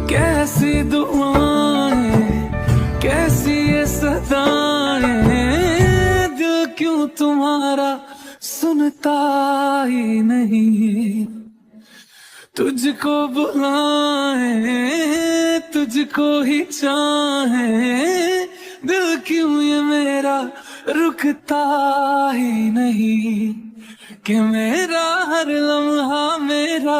कैसी दुआएं, कैसी ये सदाएं, दिल क्यों तुम्हारा सुनता ही नहीं। तुझको बुलाए, तुझको ही चाहे, दिल क्यों ये मेरा रुकता ही नहीं। कि मेरा हर लम्हा मेरा